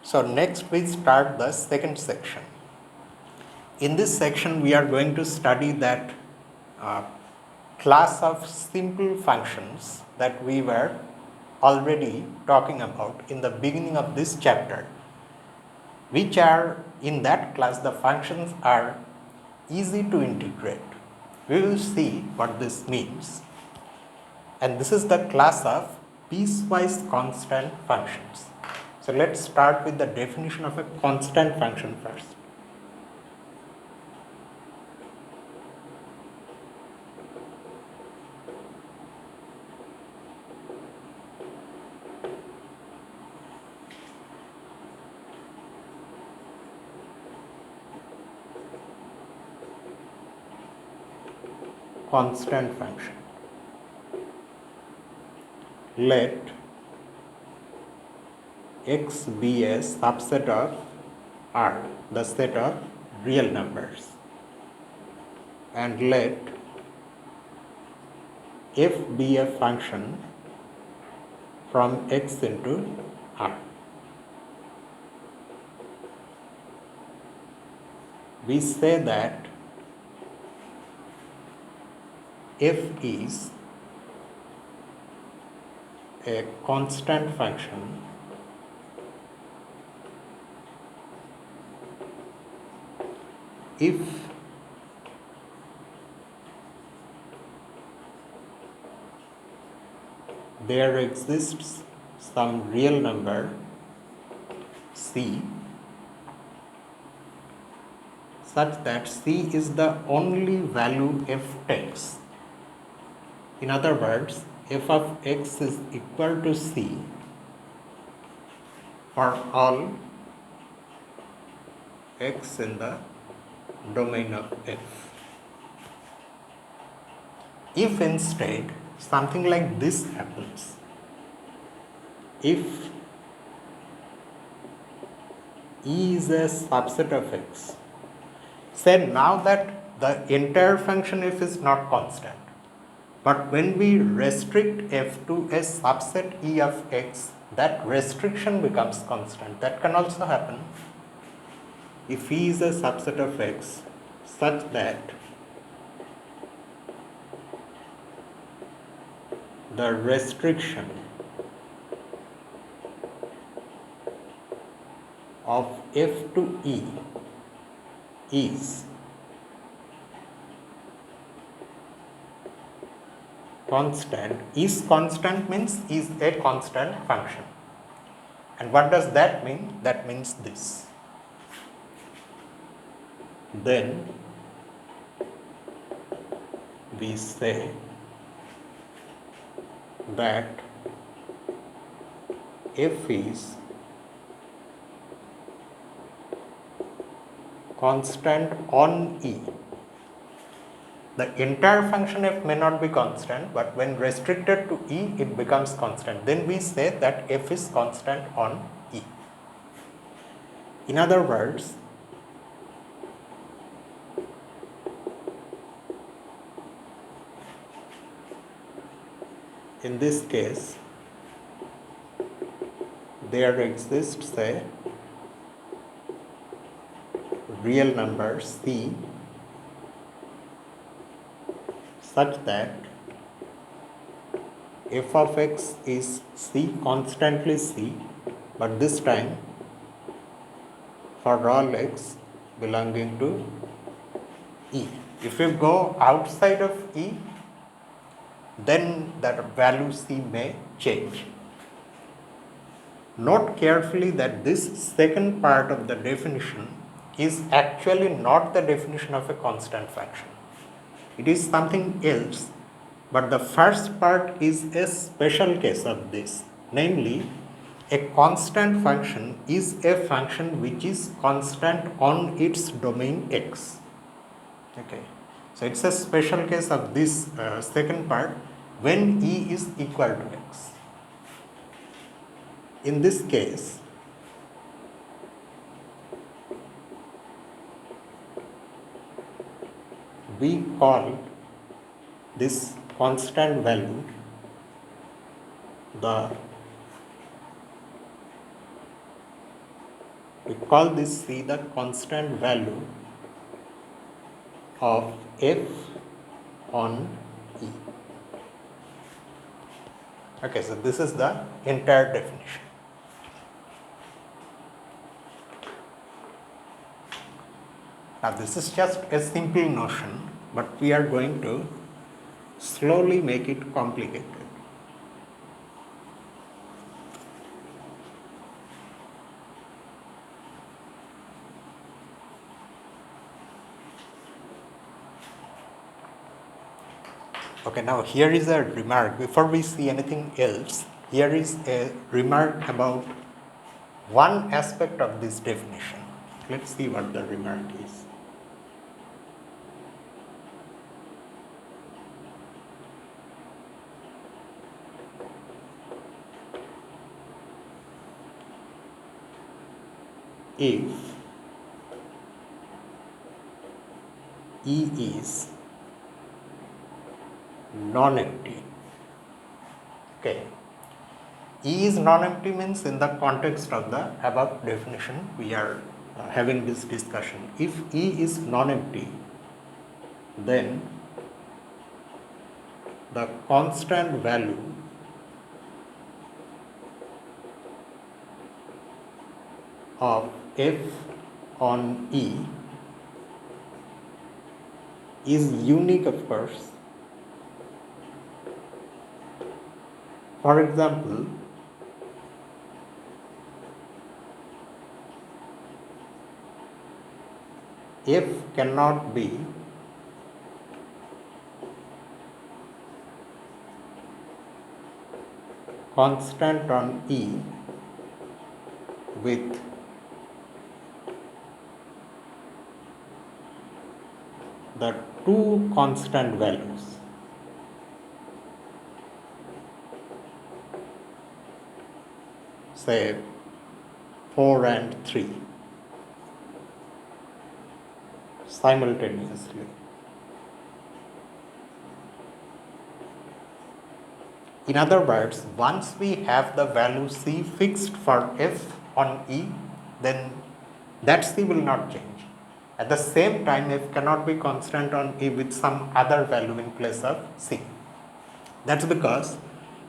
So next we start the second section. In this section we are going to study that class of simple functions that we were already talking about in the beginning of this chapter, which are in that class the functions are easy to integrate. We will see what this means. And this is the class of piecewise constant functions. So let's start with the definition of a constant function first. Constant function. Let x be a subset of R, the set of real numbers, and let f be a function from x into R. We say that f is a constant function if there exists some real number c such that c is the only value f takes. In other words, f of x is equal to c for all x in the domain of f. If instead something like this happens, if E is a subset of x, say now that the entire function f is not constant, but when we restrict f to a subset E of x, that restriction becomes constant. That can also happen if E is a subset of x such that the restriction of f to E is constant. Is constant means is a constant function. And what does that mean? That means this. Then we say that f is constant on E. The entire function f may not be constant, but when restricted to E, it becomes constant. Then we say that f is constant on E. In other words, in this case, there exists a real number c such that f of x is c, constantly c, but this time for all x belonging to E. If you go outside of E, then that value c may change. Note carefully that this second part of the definition is actually not the definition of a constant function. It is something else, but the first part is a special case of this. Namely, a constant function is a function which is constant on its domain x. Okay. So it's a special case of this second part when E is equal to x. In this case, we call this constant value the we call this C the constant value of f on E. Okay, so this is the entire definition. Now this is just a simple notion, but we are going to slowly make it complicated. Okay, now here is a remark. Before we see anything else, here is a remark about one aspect of this definition. Let's see what the remark is. If E is non-empty, okay, E is non-empty means in the context of the above definition we are having this discussion. If E is non-empty, then the constant value of f on E is unique, of course. For example, f cannot be constant on E with the two constant values. Say 4 and 3 simultaneously. In other words, once we have the value C fixed for f on E, then that C will not change. At the same time, f cannot be constant on E with some other value in place of C. That's because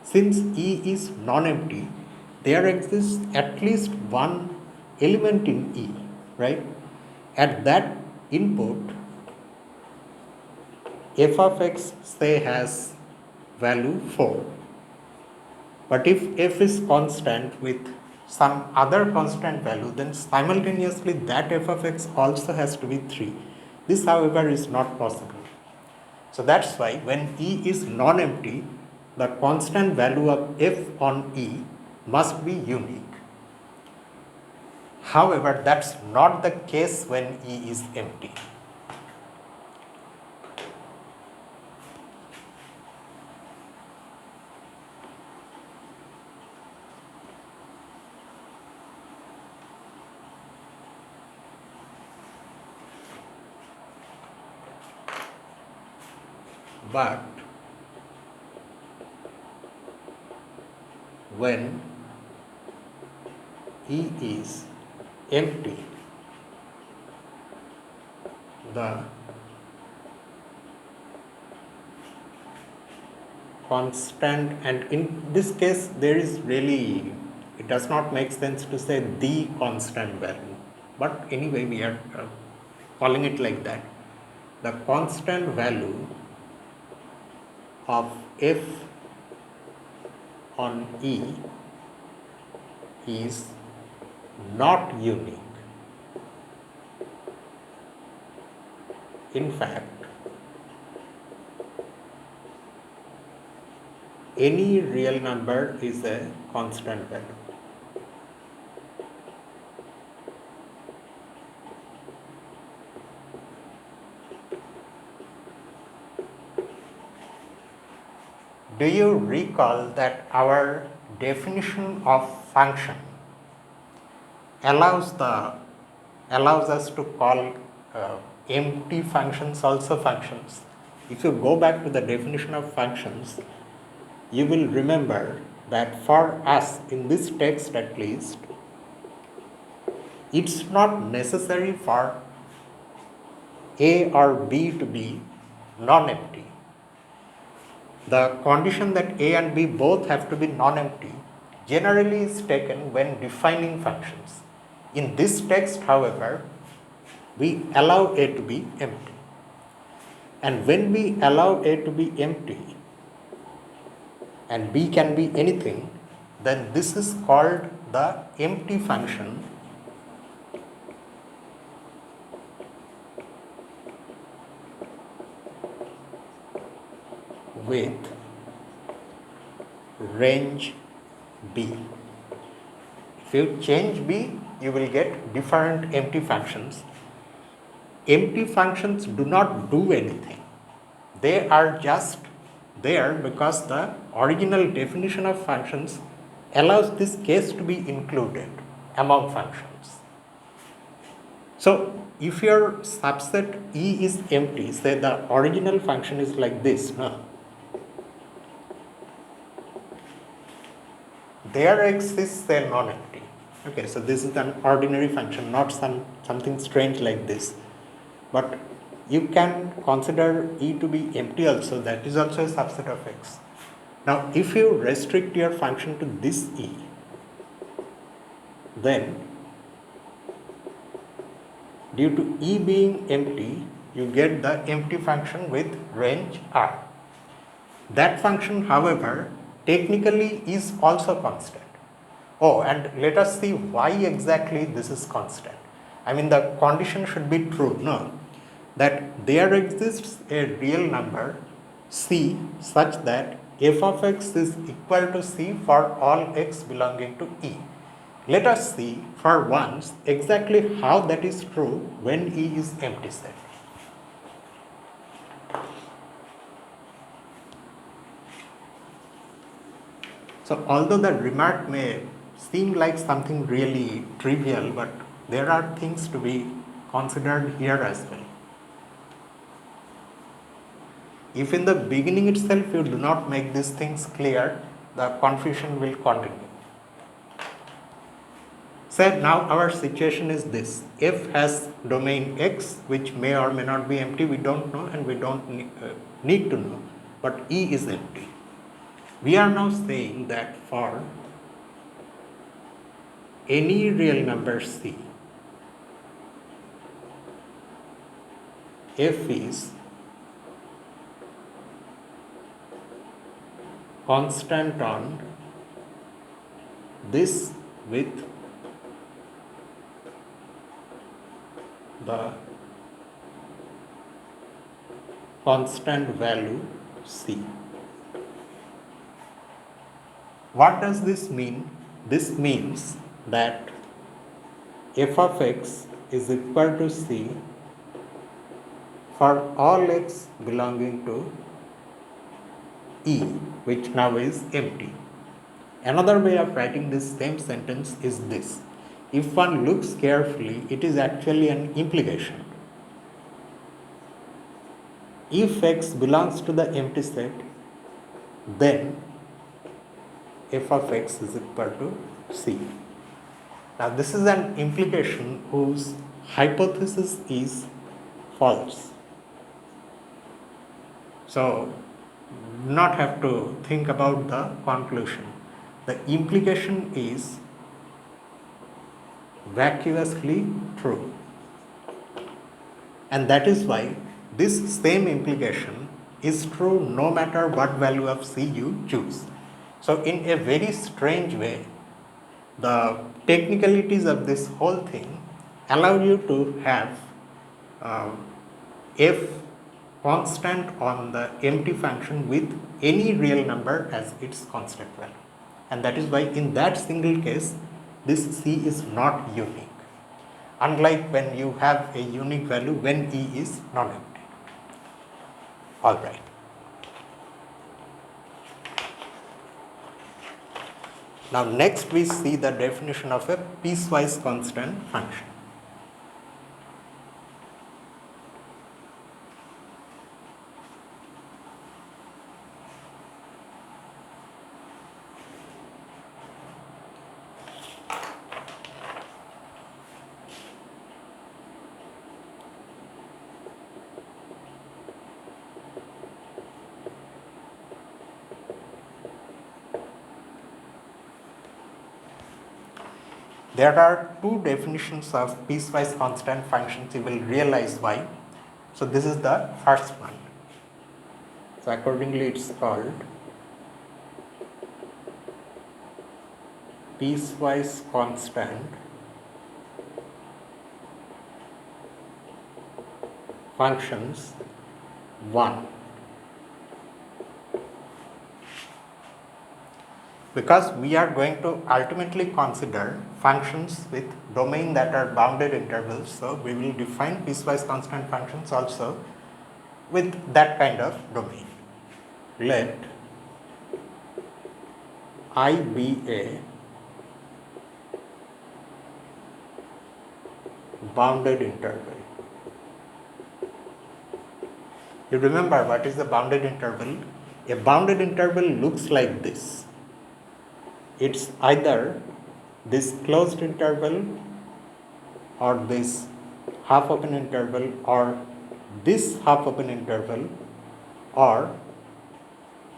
since E is non-empty, there exists at least one element in E, right? At that input, f of x say has value 4. But if f is constant with some other constant value, then simultaneously that f of x also has to be 3. This, however, is not possible. So that's why when E is non-empty, the constant value of f on E must be unique. However, that's not the case when E is empty. But when E is empty, the constant, and in this case there is really, it does not make sense to say the constant value, but anyway we are calling it like that. The constant value of f on E is not unique. In fact, any real number is a constant value. Do you recall that our definition of function allows us to call empty functions also functions? If you go back to the definition of functions, you will remember that for us, in this text at least, it's not necessary for A or B to be non-empty. The condition that A and B both have to be non-empty generally is taken when defining functions. In this text, however, we allow A to be empty. And when we allow A to be empty and B can be anything, then this is called the empty function with range B. If you change B, you will get different empty functions. Empty functions do not do anything. They are just there because the original definition of functions allows this case to be included among functions. So, if your subset E is empty, say the original function is like this, no? There exists a non-empty. Okay, so this is an ordinary function, not something strange like this. But you can consider E to be empty also, that is also a subset of X. Now, if you restrict your function to this E, then due to E being empty, you get the empty function with range R. That function, however, technically is also constant. Oh, and let us see why exactly this is constant. I mean, the condition should be true, no? That there exists a real number C such that f of x is equal to C for all x belonging to E. Let us see for once exactly how that is true when E is empty set. So, although the remark may seem like something really trivial, but there are things to be considered here as well. If in the beginning itself you do not make these things clear, the confusion will continue. So now our situation is this: f has domain x, which may or may not be empty, we don't know and we don't need to know, but E is empty. We are now saying that for any real number C, f is constant on this with the constant value C. What does this mean? This means that f of x is equal to C for all x belonging to E, which now is empty. Another way of writing this same sentence is this: if one looks carefully, it is actually an implication. If x belongs to the empty set, then f of x is equal to C. Now, this is an implication whose hypothesis is false. So, not have to think about the conclusion. The implication is vacuously true. And that is why this same implication is true no matter what value of C you choose. So, in a very strange way, the technicalities of this whole thing allow you to have f constant on the empty function with any real number as its constant value. And that is why in that single case, this C is not unique, unlike when you have a unique value when E is non-empty. All right. Now, next we see the definition of a piecewise constant function. There are two definitions of piecewise constant functions. You will realize why. So this is the first one. So accordingly it's called piecewise constant functions 1. Because we are going to ultimately consider functions with domain that are bounded intervals, so we will define piecewise constant functions also with that kind of domain. Let I be a bounded interval. You remember what is the bounded interval? A bounded interval looks like this. It's either this closed interval or this half open interval or this half open interval or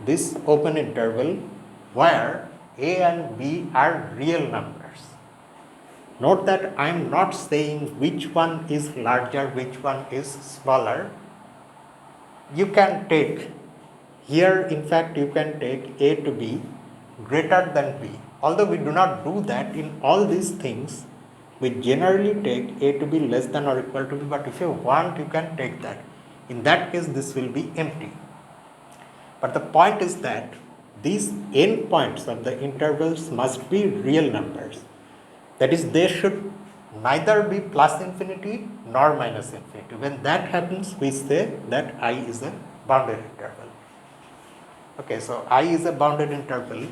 this open interval where a and b are real numbers. Note that I am not saying which one is larger, which one is smaller. You can take here, in fact, you can take a to be greater than b. Although we do not do that in all these things, we generally take a to be less than or equal to b, but if you want, you can take that. In that case, this will be empty. But the point is that these endpoints of the intervals must be real numbers. That is, they should neither be plus infinity nor minus infinity. When that happens, we say that I is a bounded interval. Okay, so I is a bounded interval.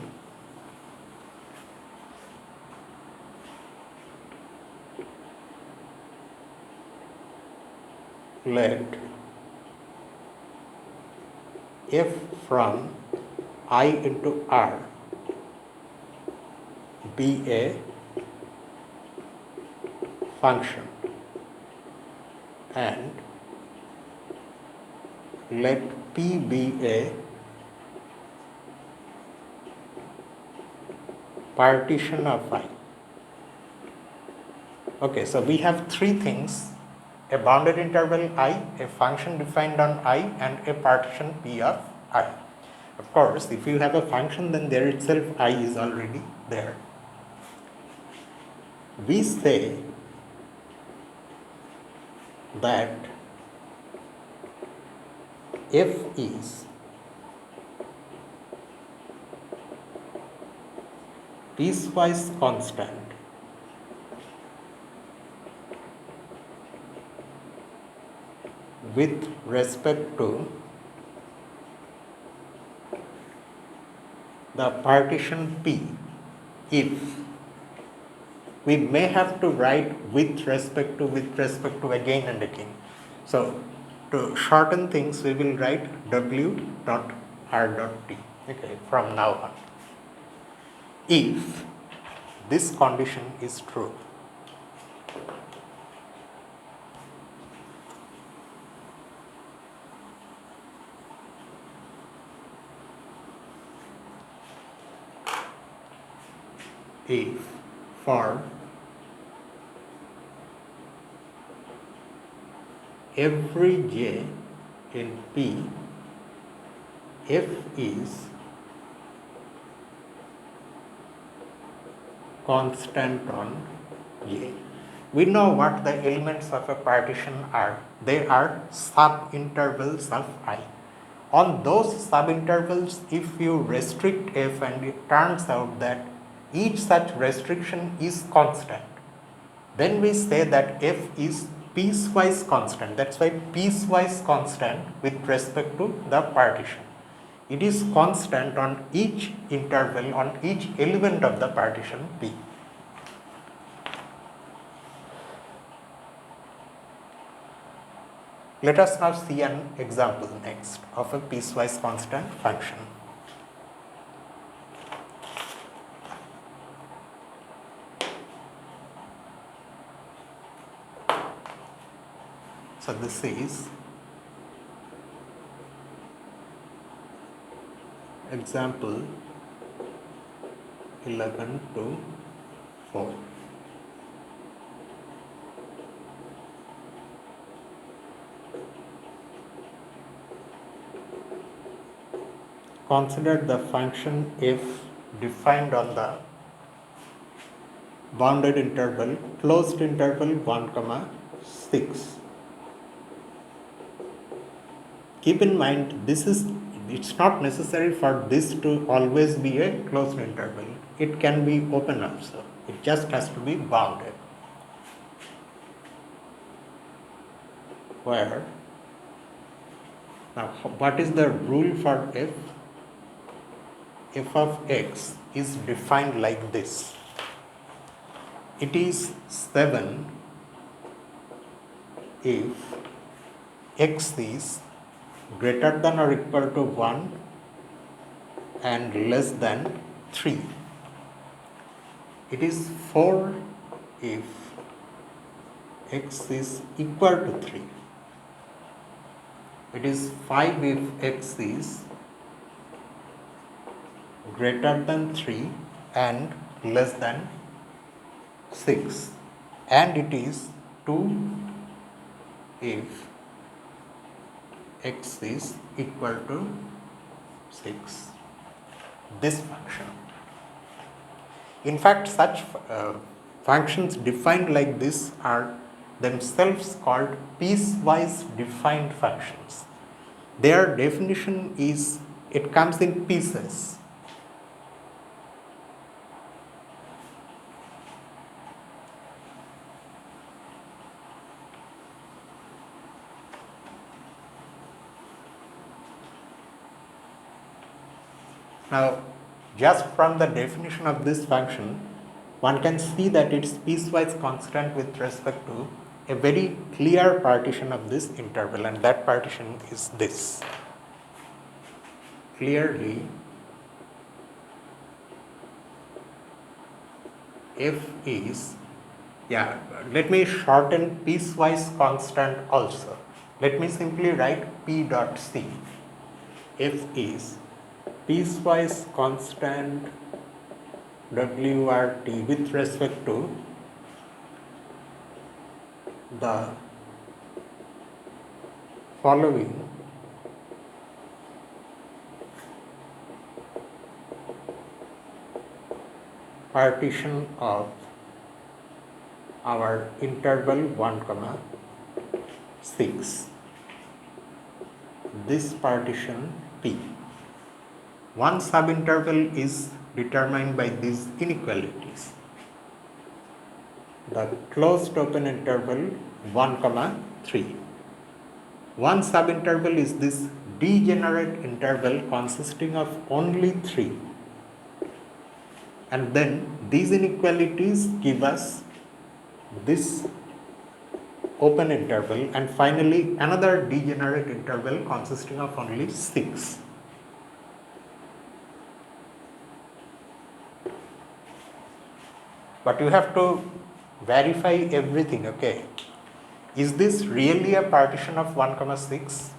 Let f from I into R be a function and let P be a partition of I. Okay, so we have three things: a bounded interval I, a function defined on I, and a partition P of I. Of course, if you have a function, then there itself I is already there. We say that f is piecewise constant with respect to the partition P if we may have to write with respect to again and again. So to shorten things, we will write w dot r dot t, okay, from now on. If this condition is true, if for every j in P, f is constant on j. We know what the elements of a partition are. They are subintervals of I. On those subintervals, if you restrict f and it turns out that each such restriction is constant, then we say that f is piecewise constant. That's why piecewise constant with respect to the partition. It is constant on each interval, on each element of the partition P. Let us now see an example next of a piecewise constant function. So this is example 11 to 4. consider the function f defined on the bounded interval, closed interval 1 comma 6. Keep in mind, it's not necessary for this to always be a closed interval. It can be open also. It just has to be bounded. Where now what is the rule for f? F of x is defined like this. It is 7 if x is greater than or equal to 1 and less than 3. It is 4 if x is equal to 3. It is 5 if x is greater than 3 and less than 6. And it is 2 if x is equal to 6. This function. In fact, such functions defined like this are themselves called piecewise defined functions. Their definition is, it comes in pieces. Now, just from the definition of this function, one can see that it's piecewise constant with respect to a very clear partition of this interval, and that partition is this. Clearly, f is, let me shorten piecewise constant also. Let me simply write p dot c. F is piecewise constant WRT with respect to the following partition of our interval 1 comma 6. This partition P. One subinterval is determined by these inequalities. The closed open interval 1 comma 3. One subinterval is this degenerate interval consisting of only 3. And then these inequalities give us this open interval, and finally another degenerate interval consisting of only 6. But you have to verify everything, okay? Is this really a partition of 1 comma 6?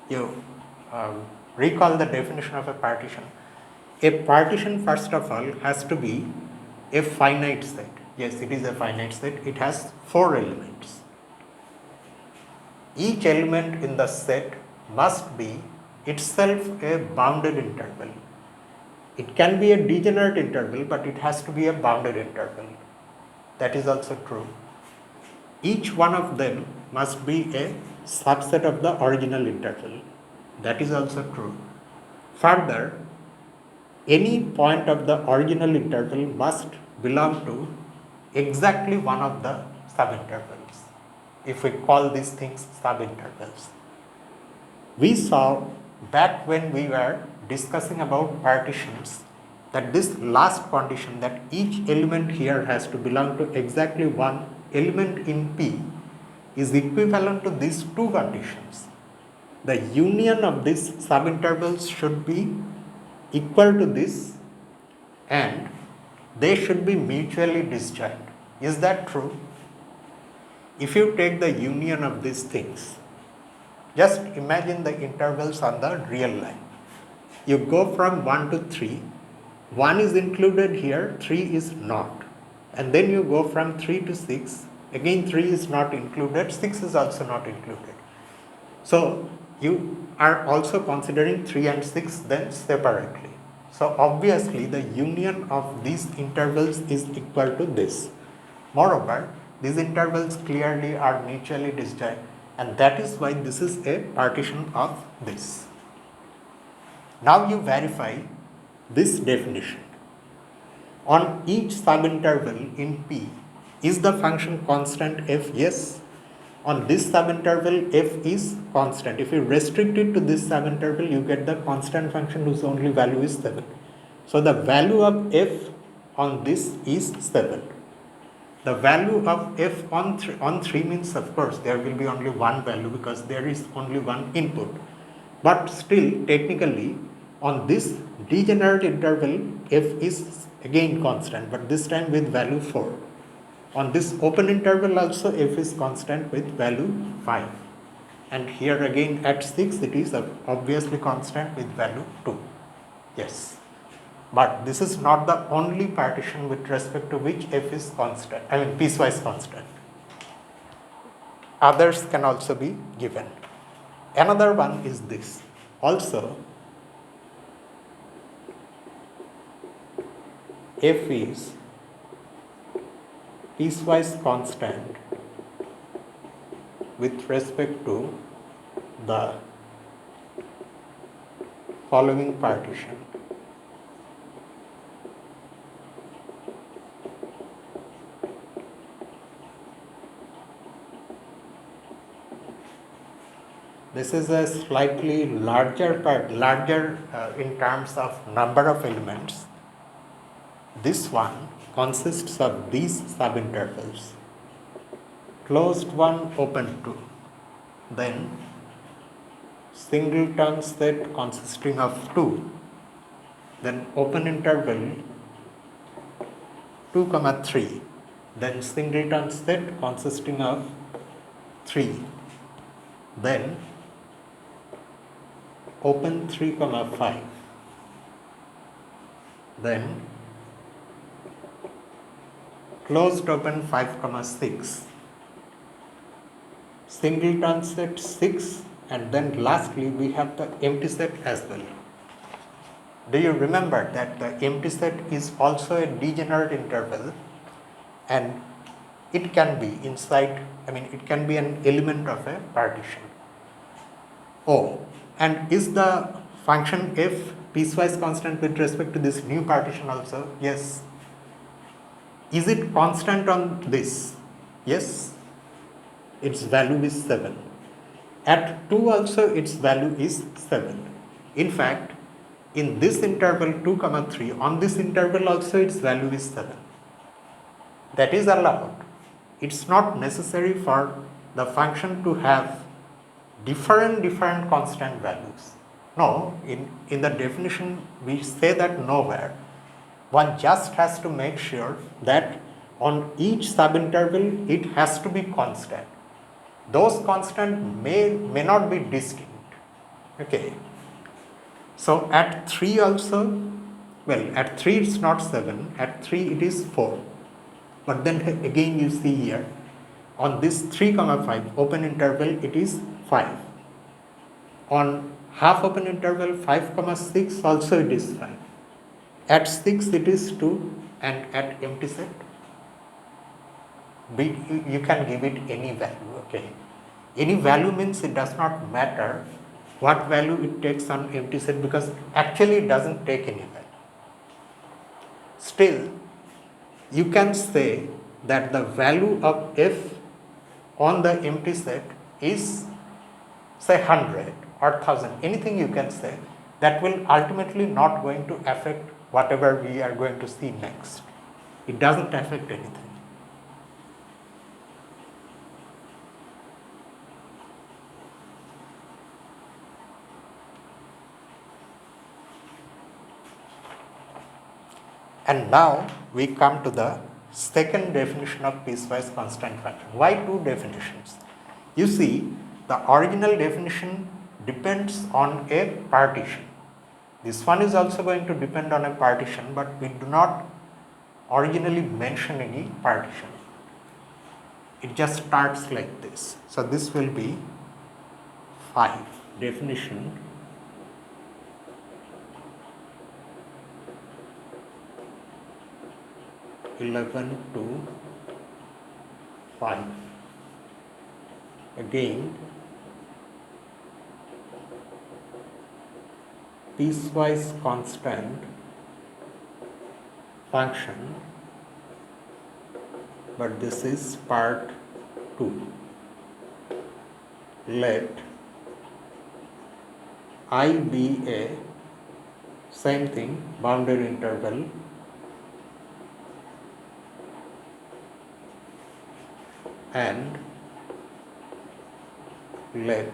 You recall the definition of a partition. A partition, first of all, has to be a finite set. Yes, it is a finite set. It has 4 elements. Each element in the set must be itself a bounded interval. It can be a degenerate interval, but it has to be a bounded interval. That is also true. Each one of them must be a subset of the original interval. That is also true. Further, any point of the original interval must belong to exactly one of the subintervals, if we call these things subintervals. We saw back when we were discussing about partitions that this last condition, that each element here has to belong to exactly one element in P, is equivalent to these two conditions. The union of these subintervals should be equal to this, and they should be mutually disjoint. Is that true? If you take the union of these things, just imagine the intervals on the real line. You go from 1 to 3, 1 is included here, 3 is not. And then you go from 3 to 6, again 3 is not included, 6 is also not included. So you are also considering 3 and 6 then separately. So obviously the union of these intervals is equal to this. Moreover, these intervals clearly are mutually disjoint, and that is why this is a partition of this. Now you verify this definition. On each subinterval in P, is the function constant f? Yes. On this subinterval, f is constant. If you restrict it to this subinterval, you get the constant function whose only value is 7. So the value of f on this is 7. The value of f on 3 means, of course, there will be only one value because there is only one input. But still, technically, on this degenerate interval, f is again constant, but this time with value 4. On this open interval also, f is constant with value 5. And here again at 6, it is obviously constant with value 2. Yes. But this is not the only partition with respect to which f is constant, piecewise constant. Others can also be given. Another one is this. Also, f is piecewise constant with respect to the following partition. This is a slightly larger in terms of number of elements. This one consists of these subintervals. Closed one, open two. Then singleton set consisting of 2. Then open interval 2, 3. Then singleton set consisting of 3. Then open 3, 5. Then closed open 5, 6. Singleton set 6, and then lastly we have the empty set as well. Do you remember that the empty set is also a degenerate interval, and it can be inside, it can be an element of a partition. Oh, and is the function f piecewise constant with respect to this new partition also? Yes. Is it constant on this? Yes. Its value is 7. At 2 also its value is 7. In fact, in this interval 2, 3, on this interval also its value is 7. That is allowed. It's not necessary for the function to have different constant values. No, in the definition we say that nowhere. One just has to make sure that on each subinterval it has to be constant. Those constants may not be distinct. Okay. So at 3 also, at 3 it's not 7, at 3 it is 4. But then again you see here, on this 3, 5 open interval it is 5. On half open interval 5, 6 also it is 5. At 6 it is 2, and at empty set you can give it any value. Okay. Any value means it does not matter what value it takes on empty set, because actually it doesn't take any value. Still, you can say that the value of f on the empty set is say 100 or 1000, anything you can say, that will ultimately not going to affect whatever we are going to see next. It doesn't affect anything. And now we come to the second definition of piecewise constant function. Why two definitions? You see, the original definition depends on a partition. This one is also going to depend on a partition, but we do not originally mention any partition. It just starts like this. So this will be 5. definition (11 to 5). Again, piecewise constant function, but this is part 2. Let I be a same thing, bounded interval and let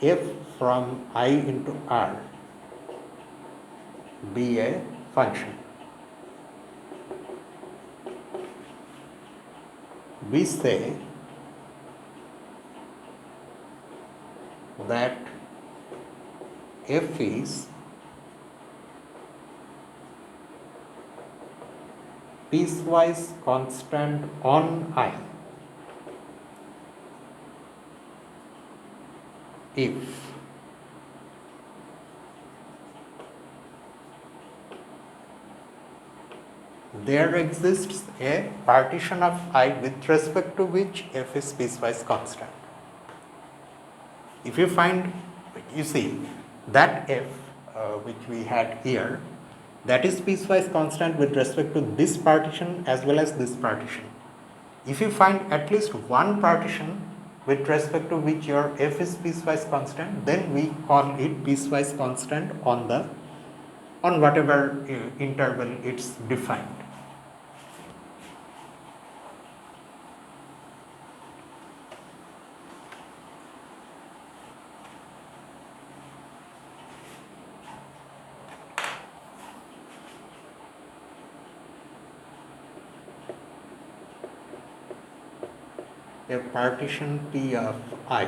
f from I into R be a function. We say that f is piecewise constant on I if there exists a partition of I with respect to which f is piecewise constant. If you find, you see, that f which we had here, that is piecewise constant with respect to this partition as well as this partition. If you find at least one partition with respect to which your f is piecewise constant, then we call it piecewise constant on whatever interval it's defined. A partition P of I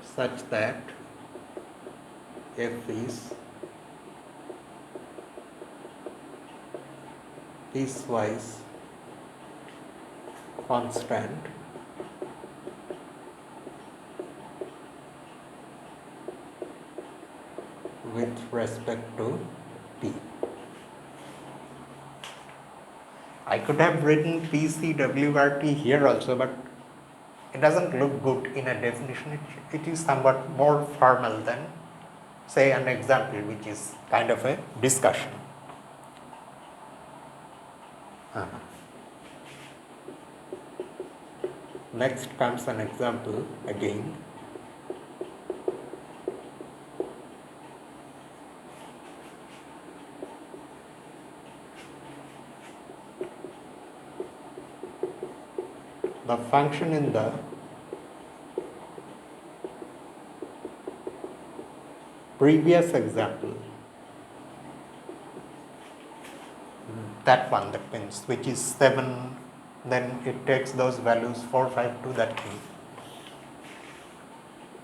such that f is piecewise constant with respect to P. I could have written PCWRT here also, but it doesn't look good in a definition. It is somewhat more formal than, say, an example, which is kind of a discussion. Next comes an example again. The function in the previous example, that one, that means which is 7, then it takes those values 4, 5, 2, that thing,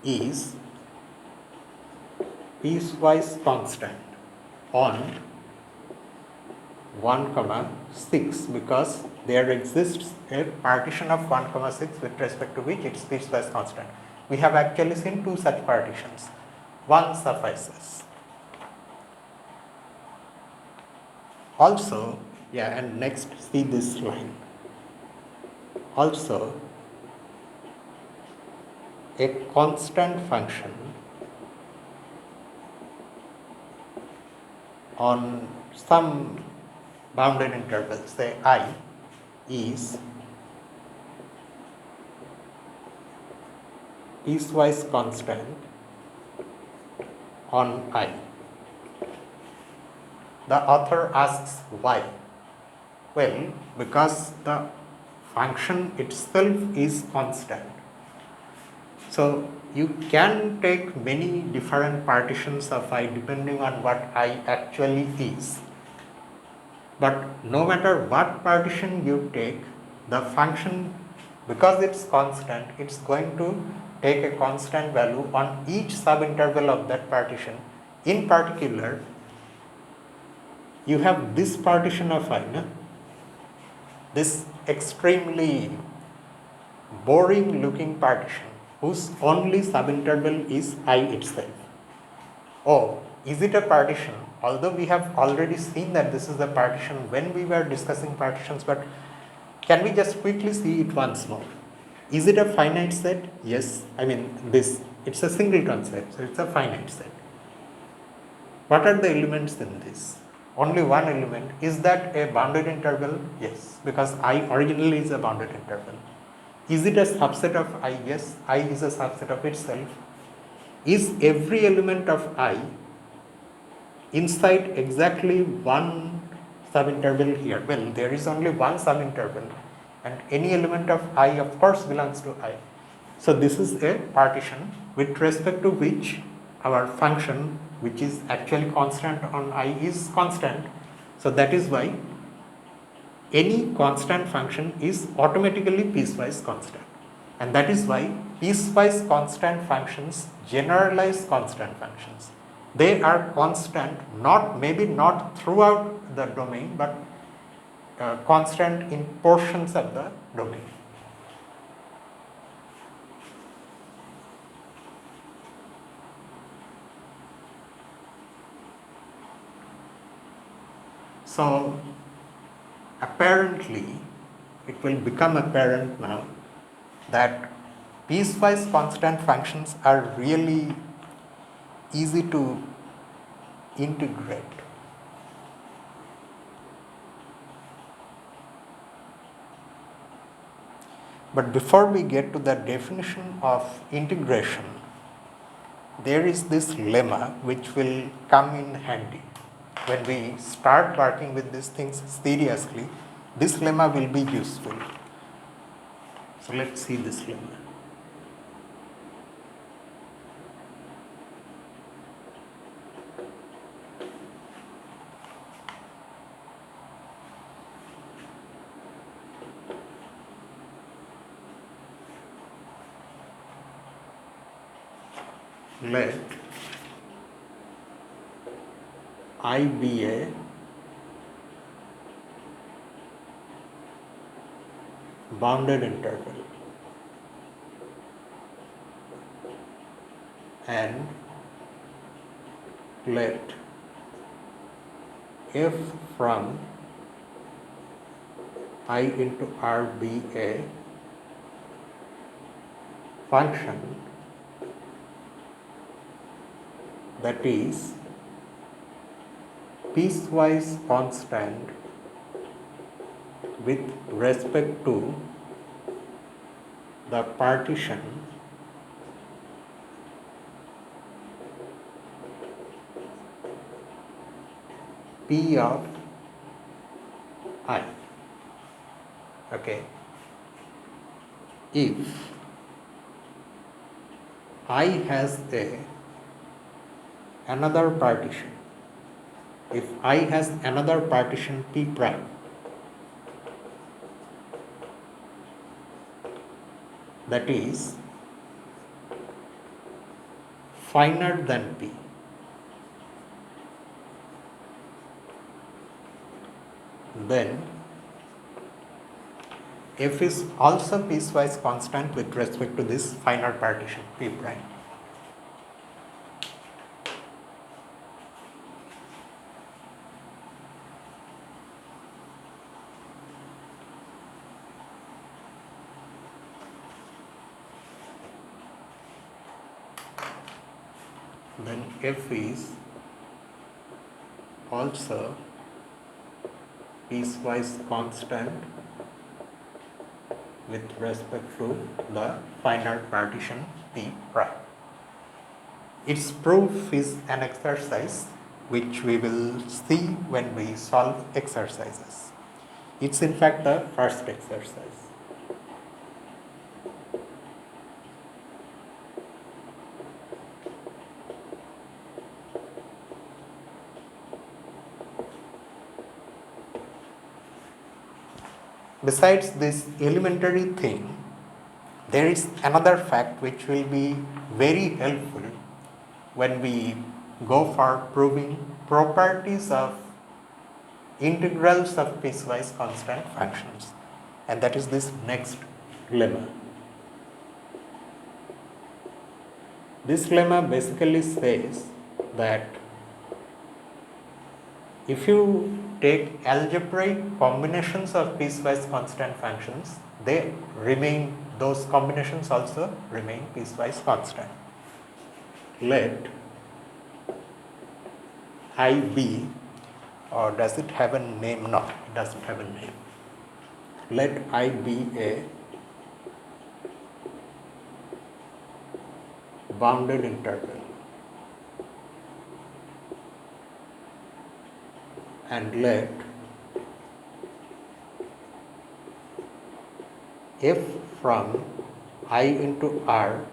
is piecewise constant on 1, 6, because there exists a partition of 1, 6 with respect to which it is piecewise constant. We have actually seen two such partitions. One suffices. Also, and next see this line. Also, a constant function on some bounded interval, say I, is piecewise constant on I. The author asks why. Well, because the function itself is constant. So you can take many different partitions of I depending on what I actually is. But no matter what partition you take, the function, because it's constant, it's going to take a constant value on each subinterval of that partition. In particular, you have this partition of I, this extremely boring looking partition whose only subinterval is I itself. Oh, is it a partition? Although we have already seen that this is a partition when we were discussing partitions, but can we just quickly see it once more? Is it a finite set? Yes. I mean, it's a singleton set, so it's a finite set. What are the elements in this? Only one element. Is that a bounded interval? Yes, because I originally is a bounded interval. Is it a subset of I? Yes, I is a subset of itself. Is every element of I inside exactly one subinterval here? Well, there is only one subinterval, and any element of I of course belongs to I. So this is a partition with respect to which our function, which is actually constant on I, is constant. So that is why any constant function is automatically piecewise constant, and that is why piecewise constant functions generalize constant functions. They are constant, maybe not throughout the domain, but constant in portions of the domain. So apparently it will become apparent now that piecewise constant functions are really easy to integrate. But before we get to the definition of integration, there is this lemma which will come in handy. When we start working with these things seriously, this lemma will be useful. So let's see this lemma. Let I be a bounded interval and let f from I into R be a function that is piecewise constant with respect to the partition P of I. Okay. If I has another partition, if I has another partition P prime, that is finer than P, then F is also piecewise constant with respect to this finer partition P prime. Then F is also piecewise constant with respect to the finer partition P prime. Its proof is an exercise which we will see when we solve exercises. It's in fact the first exercise. Besides this elementary thing, there is another fact which will be very helpful when we go for proving properties of integrals of piecewise constant functions, and that is this next lemma. This lemma basically says that if you take algebraic combinations of piecewise constant functions, those combinations also remain piecewise constant. Let I be, or does it have a name? No, it doesn't have a name. Let I be a bounded interval, and let f from I into R,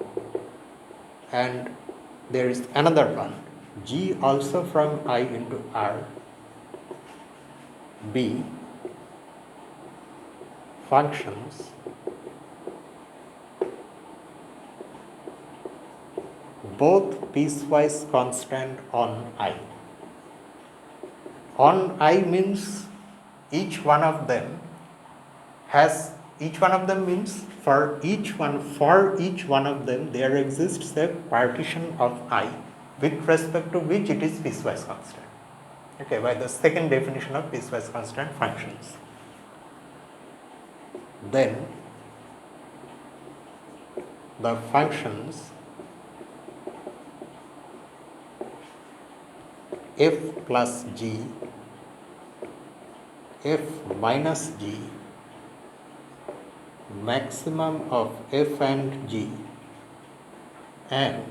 and there is another one, G also from I into R, be functions both piecewise constant on I. On I means each one of them means for each one of them there exists a partition of I with respect to which it is piecewise constant. Okay, by the second definition of piecewise constant functions. Then the functions f plus g, f minus g, maximum of f and g, and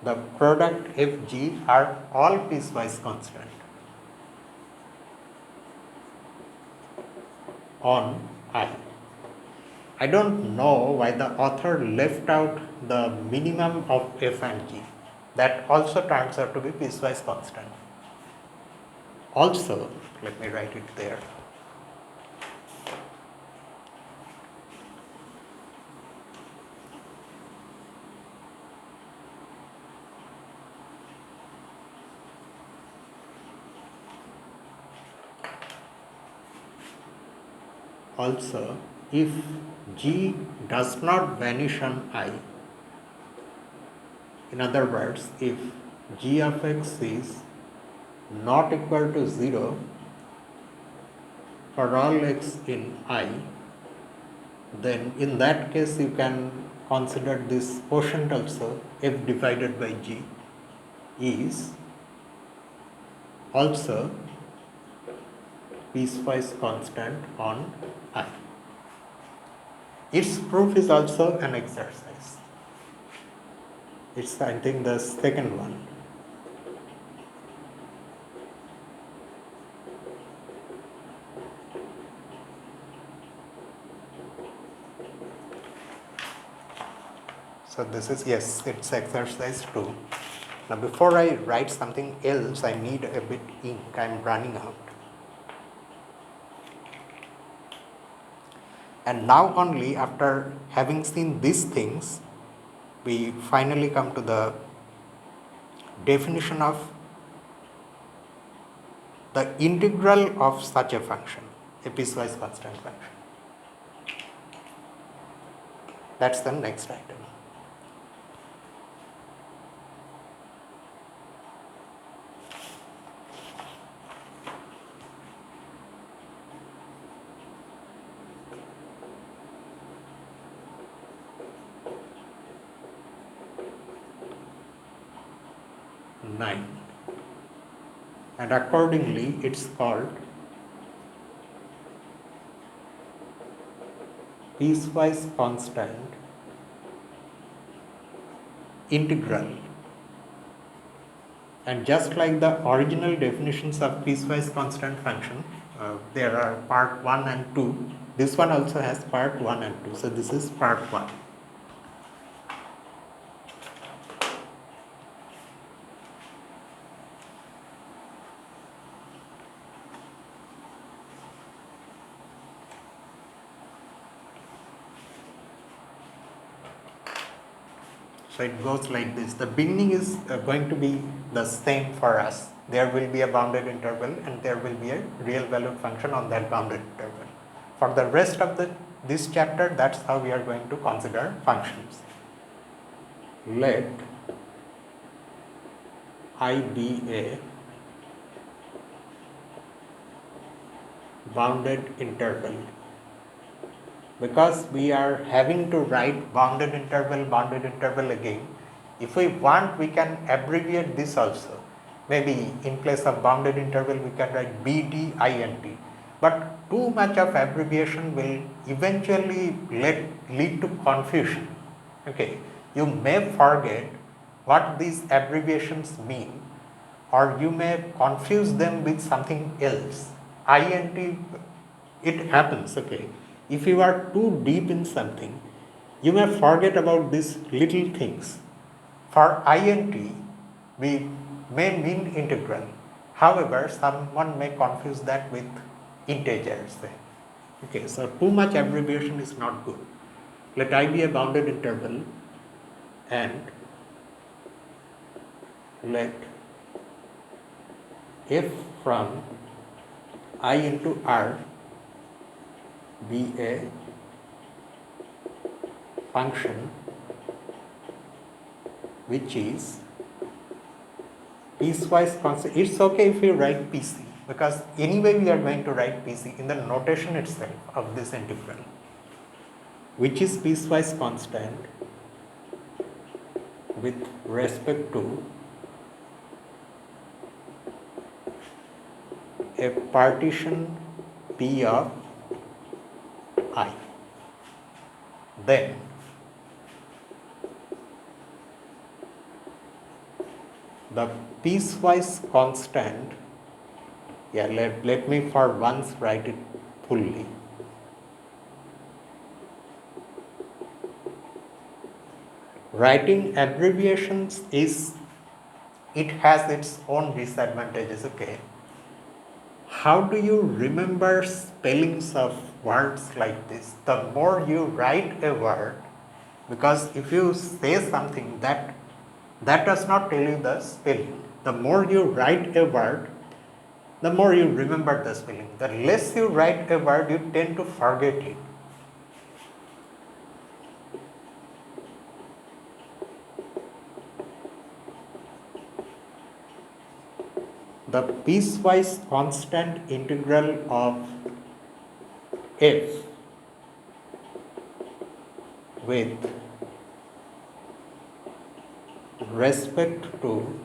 the product fg are all piecewise constant on I. I don't know why the author left out the minimum of f and g. That also turns out to be piecewise constant. Also, let me write it there. Also, if g does not vanish on I, in other words, if g of x is not equal to 0 for all x in I, then in that case you can consider this quotient also, f divided by g, is also piecewise constant on I. Its proof is also an exercise. It's, I think, the second one. So this is, yes, it's exercise 2. Now before I write something else, I need a bit ink. I'm running out. And now only after having seen these things, we finally come to the definition of the integral of such a function, a piecewise constant function. That's the next item. And accordingly it's called piecewise constant integral. And just like the original definitions of piecewise constant function, there are part 1 and 2. This one also has part 1 and 2. So this is part 1. So it goes like this. The beginning is going to be the same for us. There will be a bounded interval and there will be a real valued function on that bounded interval. For the rest of this chapter, that's how we are going to consider functions. let I be a bounded interval. Because we are having to write bounded interval again, if we want, we can abbreviate this also. Maybe in place of bounded interval, we can write BDINT. But too much of abbreviation will eventually lead to confusion. Okay, you may forget what these abbreviations mean, or you may confuse them with something else. INT, it happens, okay. If you are too deep in something, you may forget about these little things. For INT, we may mean integral. However, someone may confuse that with integers. Okay, so too much abbreviation is not good. Let I be a bounded interval and let f from I into R be a function which is piecewise constant. It's okay if you write PC, because anyway we are going to write PC in the notation itself of this integral, which is piecewise constant with respect to a partition P of I. Then the piecewise constant, let me for once write it fully. Writing abbreviations it has its own disadvantages, okay. How do you remember spellings of words like this? The more you write a word, because if you say something that does not tell you the spelling, the more you write a word, the more you remember the spelling. The less you write a word, you tend to forget it. The piecewise constant integral of f with respect to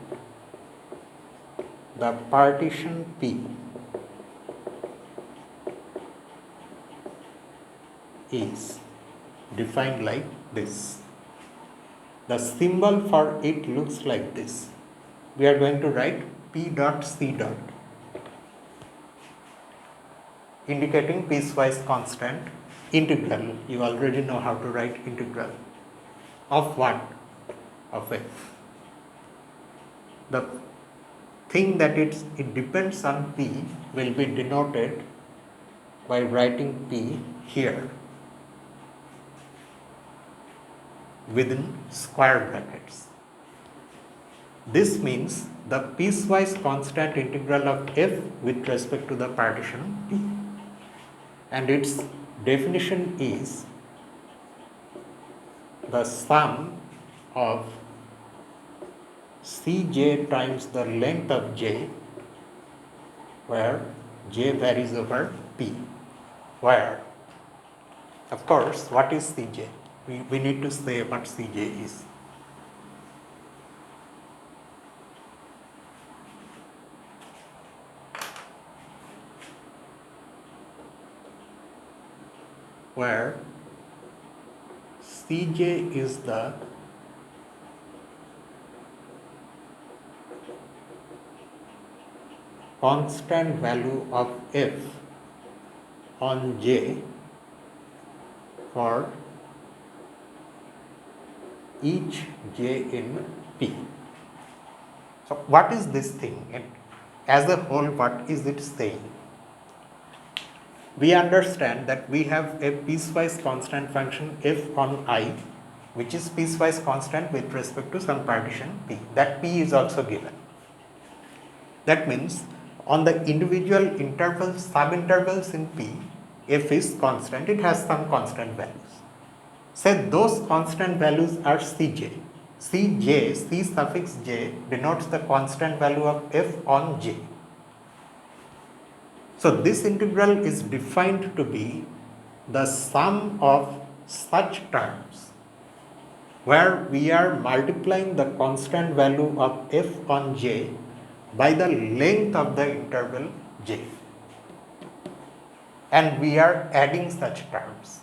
the partition P is defined like this. The symbol for it looks like this. We are going to write P dot C dot, indicating piecewise constant integral. You already know how to write integral of what? Of f. The thing that it depends on P will be denoted by writing P here within square brackets. This means the piecewise constant integral of f with respect to the partition P, and its definition is the sum of Cj times the length of j, where j varies over P, where, of course, what is Cj? We need to say what Cj is. Where Cj is the constant value of f on j for each j in P. So what is this thing? And as a whole, what is it saying? We understand that we have a piecewise constant function f on I, which is piecewise constant with respect to some partition P. That P is also given. That means on the individual intervals, subintervals in P, f is constant, it has some constant values. Say those constant values are Cj. Cj, C suffix j denotes the constant value of f on j. So this integral is defined to be the sum of such terms where we are multiplying the constant value of f on j by the length of the interval j, and we are adding such terms.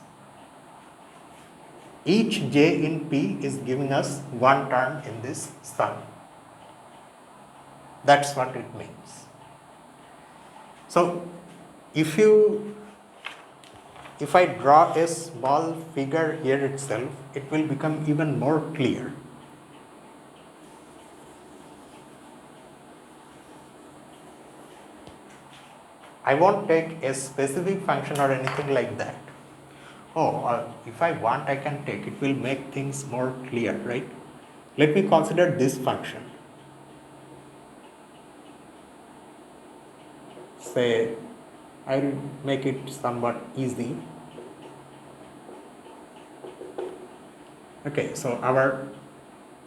Each j in P is giving us one term in this sum. That's what it means. So if I draw a small figure here itself, it will become even more clear. I won't take a specific function or anything like that. If I want, I can take, it will make things more clear, right? Let me consider this function. Say, I'll make it somewhat easy. Okay, so our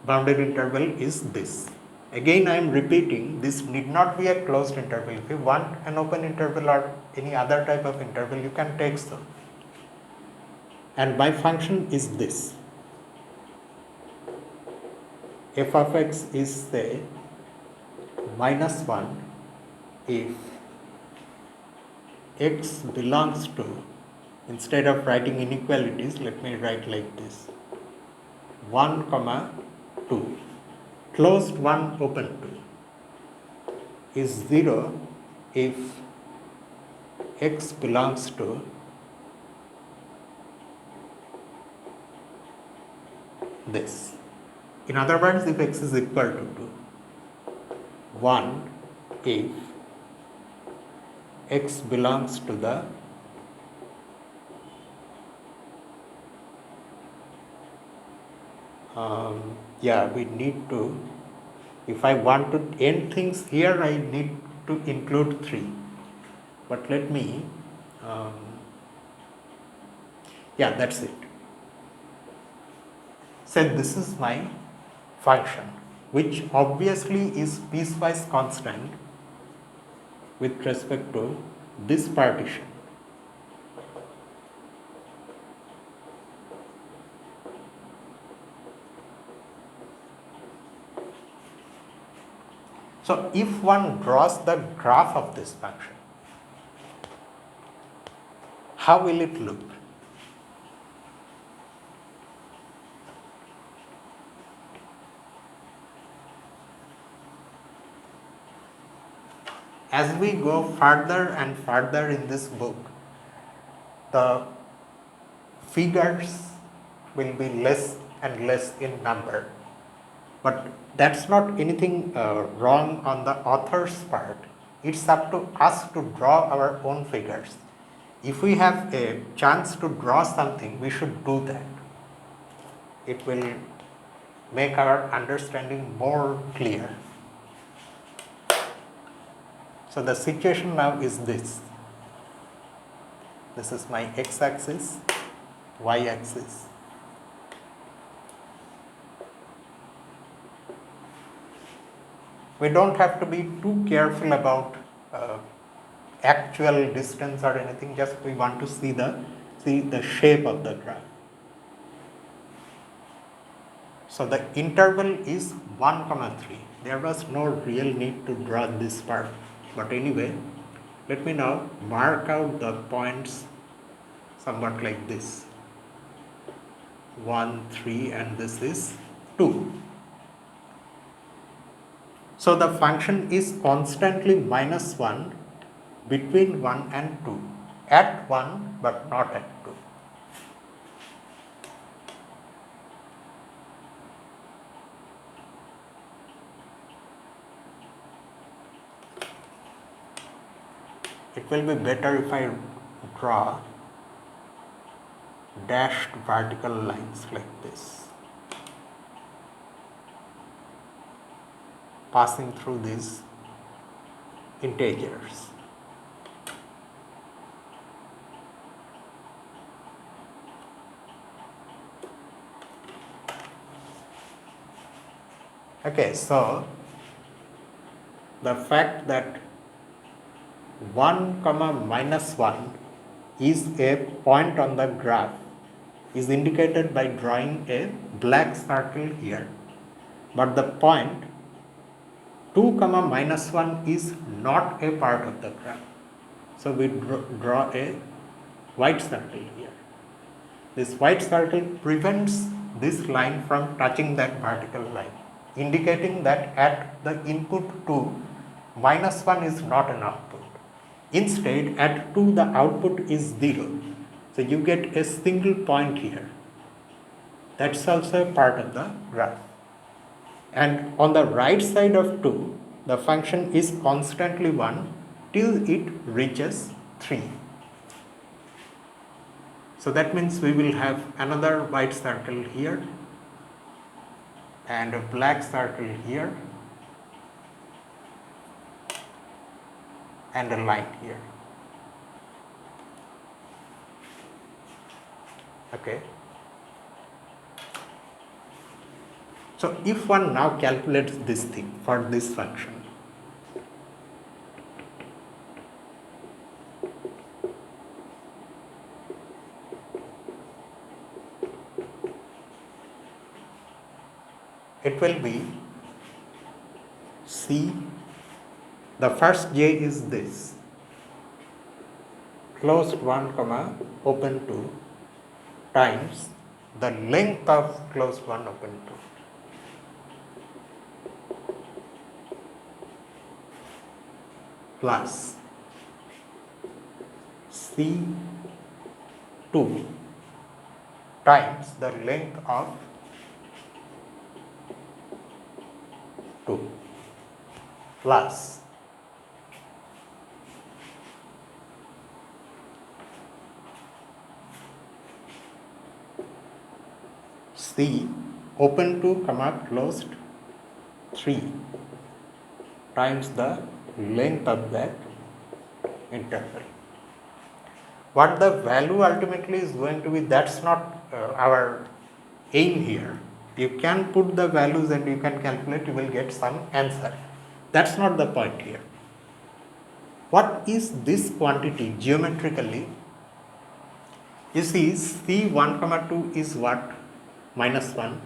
bounded interval is this. Again, I am repeating, this need not be a closed interval. If you want an open interval or any other type of interval, you can take so. And my function is this. F of x is, say, -1 if x belongs to, instead of writing inequalities, let me write like this, 1, 2, closed 1, open 2, is 0 if x belongs to this. In other words, if x is equal to 2, 1 if x belongs to the we need to, if I want to end things here, I need to include 3. But let me, that's it. So this is my function, which obviously is piecewise constant with respect to this partition. So if one draws the graph of this function, how will it look? As we go further and further in this book, the figures will be less and less in number. But that's not anything wrong on the author's part. It's up to us to draw our own figures. If we have a chance to draw something, we should do that. It will make our understanding more clear. So the situation now is this. This is my x-axis, y-axis. We don't have to be too careful about actual distance or anything, just we want to see the shape of the graph. So the interval is 1, 3. There was no real need to draw this part. But anyway, let me now mark out the points somewhat like this. 1, 3, and this is 2. So the function is constantly -1 between 1 and 2, at 1 but not at 2. It will be better if I draw dashed vertical lines like this, passing through these integers. Okay, so the fact that 1 comma minus 1 is a point on the graph is indicated by drawing a black circle here, but the point 2 comma minus 1 is not a part of the graph. So we draw a white circle here. This white circle prevents this line from touching that vertical line, indicating that at the input 2, minus 1 is not an output. Instead, at 2 the output is 0. So you get a single point here. That's also a part of the graph. And on the right side of 2, the function is constantly 1 till it reaches 3. So that means we will have another white circle here and a black circle here and a line here. Okay. So if one now calculates this thing for this function, it will be C, the first j is this, closed 1 comma open 2 times the length of closed 1 open 2. Plus C2 times the length of 2 plus C open 2 comma closed 3 times the length of that interval. What the value ultimately is going to be, that's not our aim here. You can put the values and you can calculate, you will get some answer. That's not the point here. What is this quantity geometrically? You see, C1 comma 2 is what? Minus 1.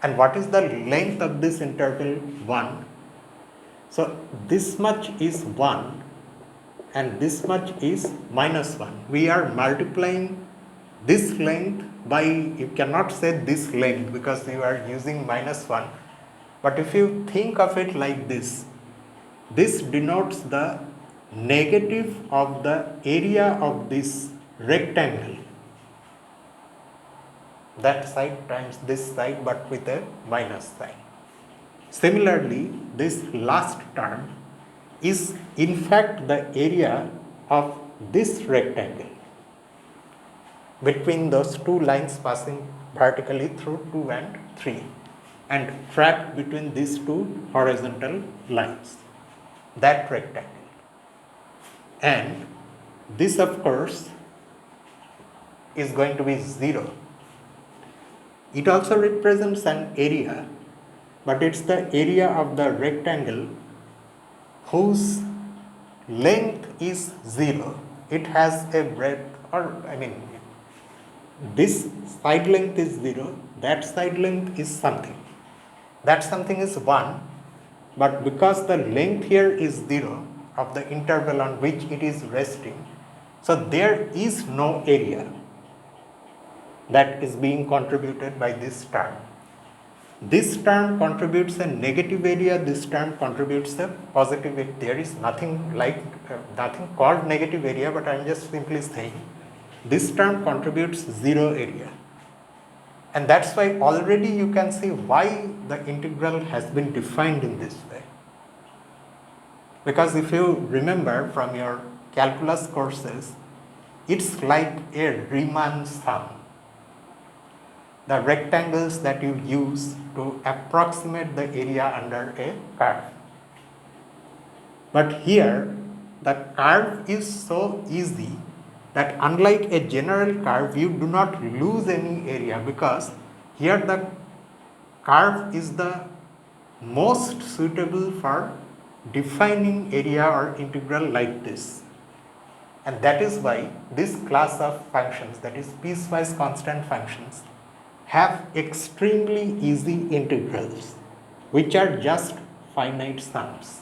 And what is the length of this interval? 1. So this much is 1 and this much is minus 1. We are multiplying this length by, you cannot say this length because you are using minus 1. But if you think of it like this denotes the negative of the area of this rectangle. That side times this side but with a minus sign. Similarly, this last term is in fact the area of this rectangle between those two lines passing vertically through 2 and 3 and trapped between these two horizontal lines, that rectangle. And this of course is going to be 0. It also represents an area, but it's the area of the rectangle whose length is 0. It has a breadth, or this side length is 0, that side length is something. That something is 1, but because the length here is 0 of the interval on which it is resting, so there is no area that is being contributed by this term. This term contributes a negative area, this term contributes a positive area. There is nothing called negative area, but I am just simply saying this term contributes 0 area. And that's why already you can see why the integral has been defined in this way. Because if you remember from your calculus courses, it's like a Riemann sum. The rectangles that you use to approximate the area under a curve. But here, the curve is so easy that unlike a general curve, you do not lose any area because here the curve is the most suitable for defining area or integral like this. And that is why this class of functions, that is piecewise constant functions, have extremely easy integrals, which are just finite sums.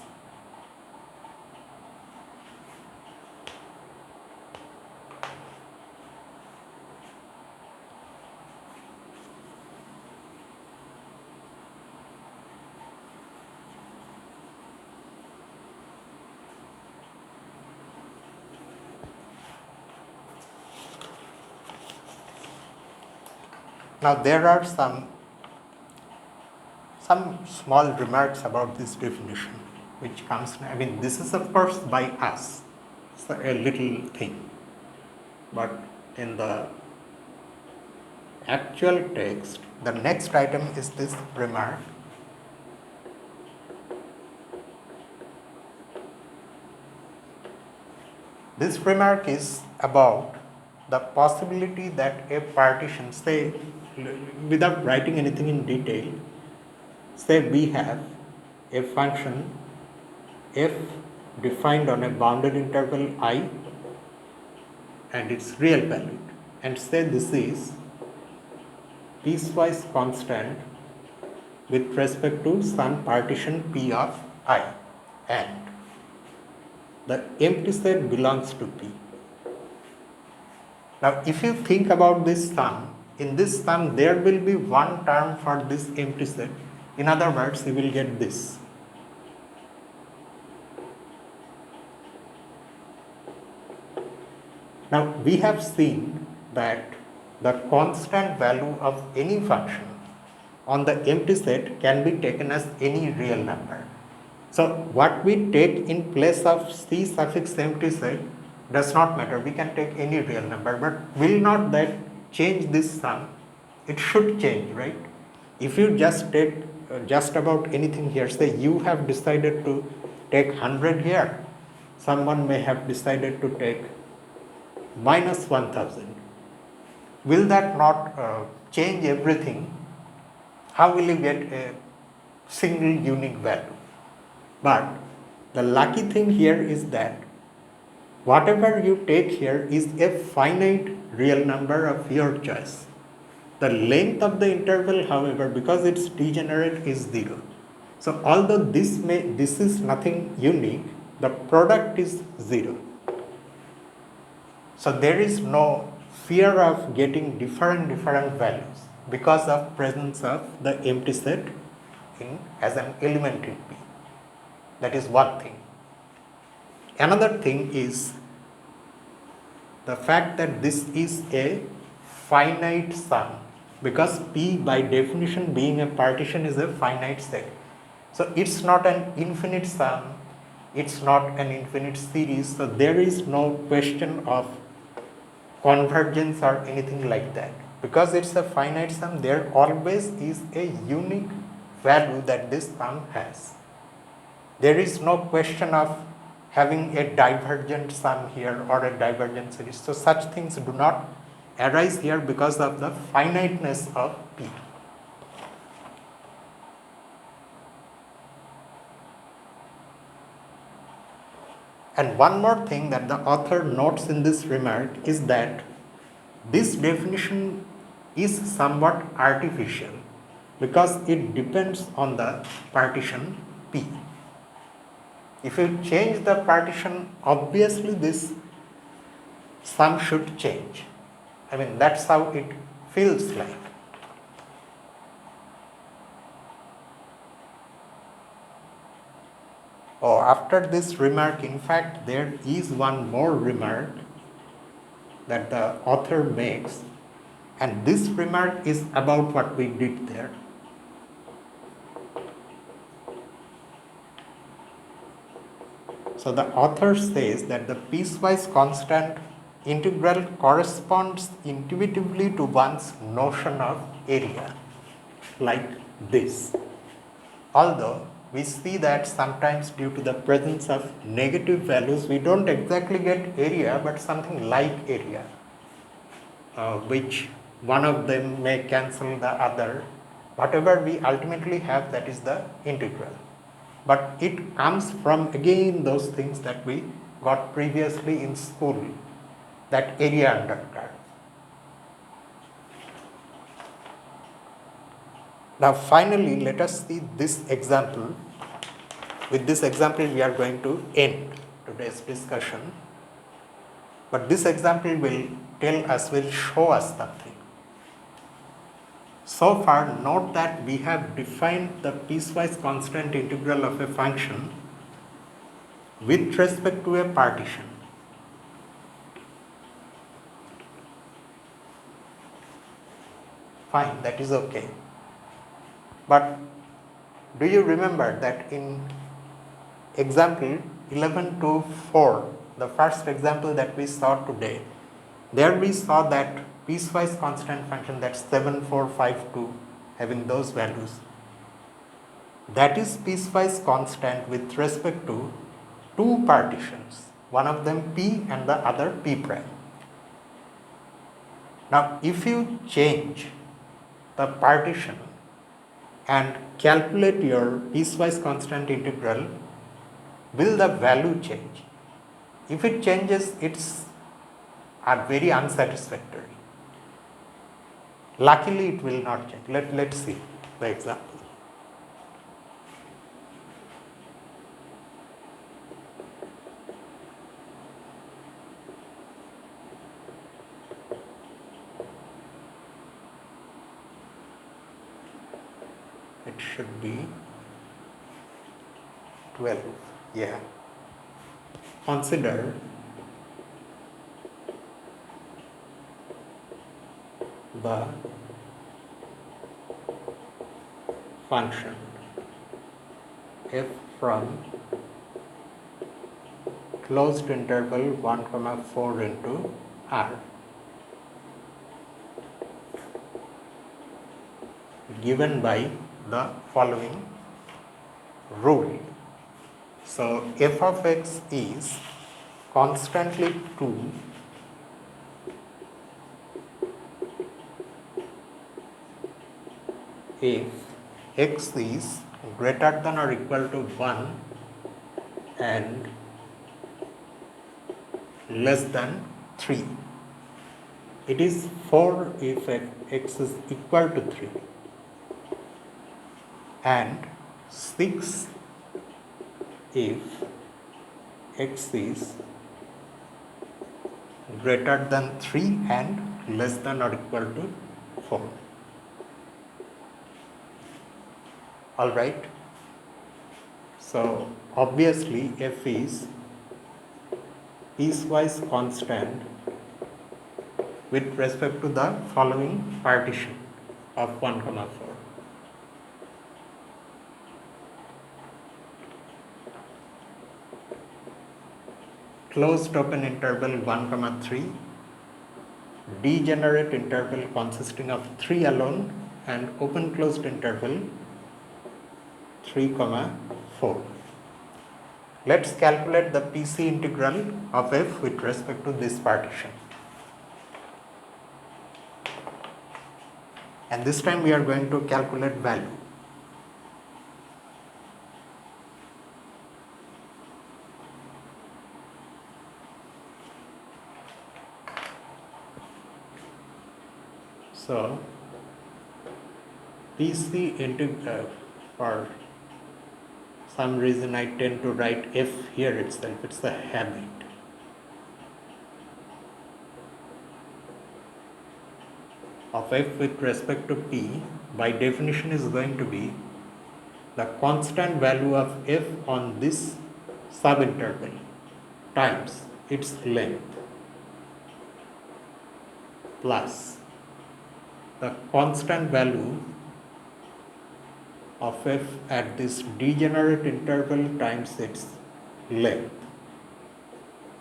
Now there are some small remarks about this definition, which comes, this is of course by us, it's a little thing, but in the actual text, the next item is this remark. This remark is about the possibility that a partition, say, without writing anything in detail, say we have a function f defined on a bounded interval I and its real value, and say this is piecewise constant with respect to some partition P of I, and the empty set belongs to P. Now, if you think about this sum, in this sum there will be one term for this empty set. In other words, you will get this. Now, we have seen that the constant value of any function on the empty set can be taken as any real number. So, what we take in place of C suffix empty set does not matter. We can take any real number, but will not that change this sum? It should change, right? If you just take just about anything here, say you have decided to take 100 here, someone may have decided to take minus 1000. Will that not change everything? How will you get a single unique value? But the lucky thing here is that whatever you take here is a finite real number of your choice. The length of the interval, however, because it's degenerate, is 0. So although this is nothing unique, the product is 0. So there is no fear of getting different values because of presence of the empty set as an element in P. That is one thing. Another thing is the fact that this is a finite sum, because P by definition being a partition is a finite set. So it's not an infinite sum, it's not an infinite series, so there is no question of convergence or anything like that. Because it's a finite sum, there always is a unique value that this sum has. There is no question of having a divergent sum here or a divergent series. So such things do not arise here because of the finiteness of P. And one more thing that the author notes in this remark is that this definition is somewhat artificial because it depends on the partition P. If you change the partition, obviously this sum should change. That's how it feels like. Oh, after this remark, in fact, there is one more remark that the author makes, and this remark is about what we did there. So the author says that the piecewise constant integral corresponds intuitively to one's notion of area, like this. Although we see that sometimes due to the presence of negative values, we don't exactly get area, but something like area, which one of them may cancel the other, whatever we ultimately have, that is the integral. But it comes from again those things that we got previously in school, that area under curve. Now finally, let us see this example. With this example, we are going to end today's discussion. But this example will show us something. So far, note that we have defined the piecewise constant integral of a function with respect to a partition. Fine, that is okay. But do you remember that in example 11 to 4, the first example that we saw today, there we saw that piecewise constant function, that's 7, 4, 5, 2, having those values, that is piecewise constant with respect to two partitions, one of them P and the other P prime. Now, if you change the partition and calculate your piecewise constant integral, will the value change? If it changes, it's very unsatisfactory. Luckily, it will not change. Let's see the example. It should be 12. Yeah. Consider the function f from closed interval 1, 4 into r given by the following rule. So f of x is constantly 2 if x is greater than or equal to 1 and less than 3. It is 4 if x is equal to 3 and 6 if x is greater than 3 and less than or equal to 4. All right. So obviously f is piecewise constant with respect to the following partition of 1, 4. Closed open interval 1, 3, degenerate interval consisting of 3 alone, and open closed interval 3, 4. Let's calculate the PC integral of f with respect to this partition. And this time we are going to calculate value. So PC integral, for some reason I tend to write f here itself, it's a habit. Of f with respect to p by definition is going to be the constant value of f on this subinterval times its length plus the constant value of f at this degenerate interval times its length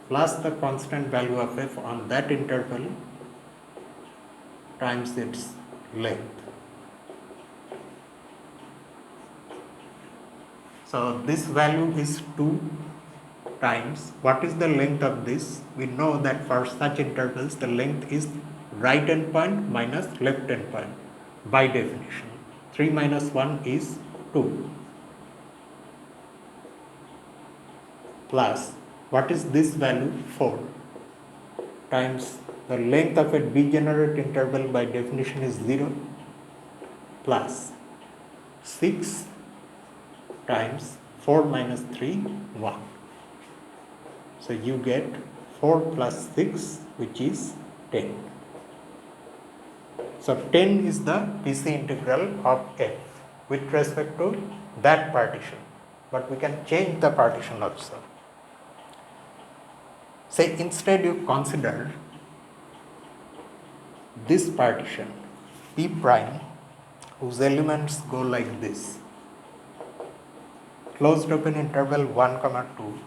plus the constant value of f on that interval times its length. So this value is 2 times, what is the length of this? We know that for such intervals the length is right end point minus left end point by definition, 3 minus 1 is 2, plus, what is this value? 4, times the length of a degenerate interval by definition is 0, plus 6 times 4 minus 3, 1. So you get 4 plus 6, which is 10. So 10 is the PC integral of f with respect to that partition, but we can change the partition also. Say instead you consider this partition P prime whose elements go like this: closed open interval 1 comma 2,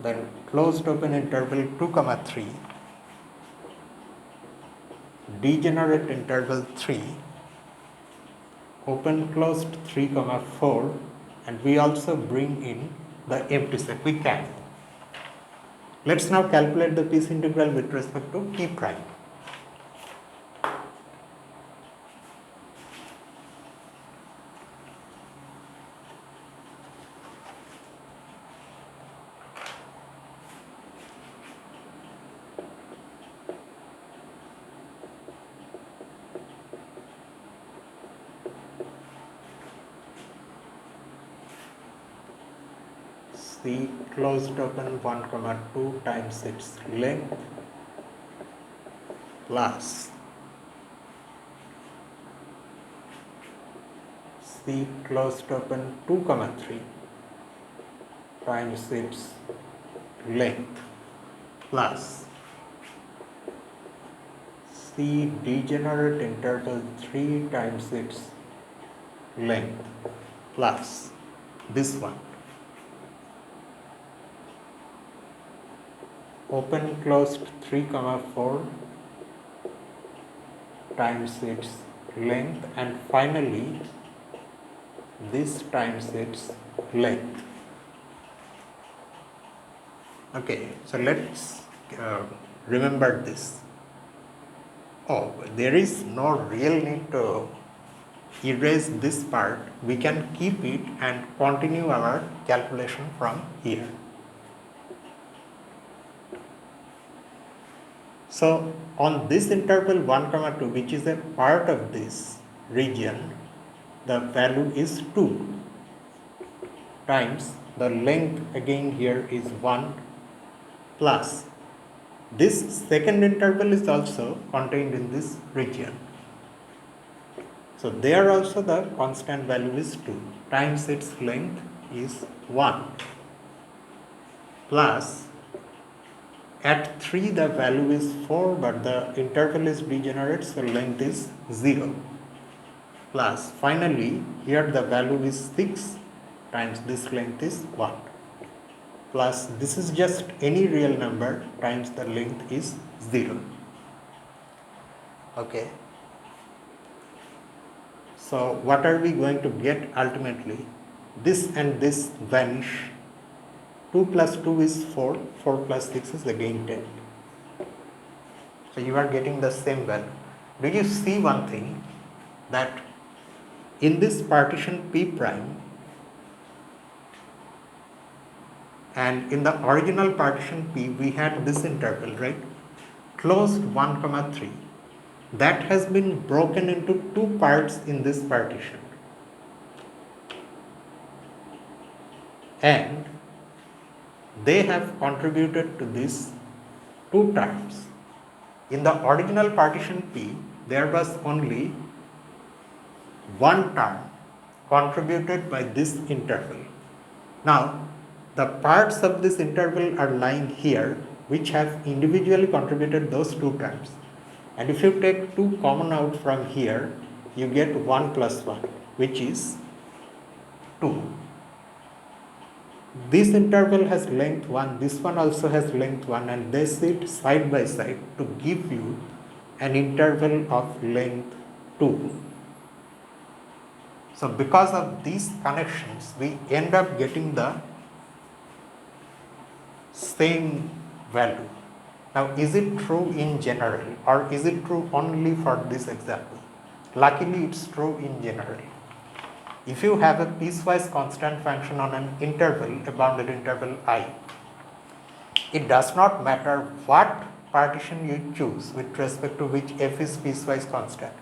then closed open interval 2 comma 3, degenerate interval 3, open closed 3 comma 4, and we also bring in the empty set. We can. Let's now calculate the piece integral with respect to P prime. C closed open 1 comma 2 times its length plus C closed open 2 comma 3 times its length plus C degenerate interval 3 times its length plus this one, open closed 3 comma 4 times its length, and finally this times its length. Okay, so let's remember this. Oh, there is no real need to erase this part. We can keep it and continue our calculation from here. So on this interval 1 comma 2, which is a part of this region, the value is 2 times the length again here is 1 plus this second interval is also contained in this region. So there also the constant value is 2 times its length is 1 plus at 3 the value is 4, but the interval is degenerate, so length is 0 plus finally here the value is 6 times this length is 1 plus this is just any real number times the length is 0. Okay. So what are we going to get ultimately? This and this vanish. 2 plus 2 is 4, 4 plus 6 is again 10. So you are getting the same value. Do you see one thing, that in this partition P prime and in the original partition P we had this interval, right? Closed 1 comma 3. That has been broken into two parts in this partition. And they have contributed to this 2 terms. In the original partition P, there was only one term contributed by this interval. Now, the parts of this interval are lying here, which have individually contributed those 2 terms. And if you take 2 common out from here, you get 1 plus 1, which is 2. This interval has length 1, this one also has length 1, and they sit side by side to give you an interval of length 2. So because of these connections, we end up getting the same value. Now, is it true in general or is it true only for this example? luckily it's true in general. If you have a piecewise constant function on an interval, a bounded interval I, it does not matter what partition you choose with respect to which f is piecewise constant.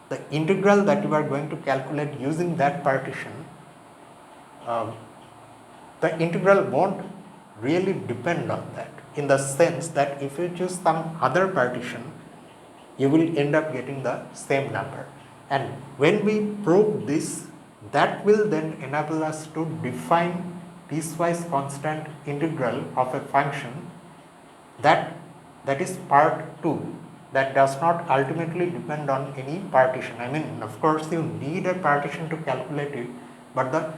The integral that you are going to calculate using that partition, the integral won't really depend on that, in the sense that if you choose some other partition, you will end up getting the same number. And when we prove this, that will then enable us to define piecewise constant integral of a function that is part 2, that does not ultimately depend on any partition. I mean, of course you need a partition to calculate it, but the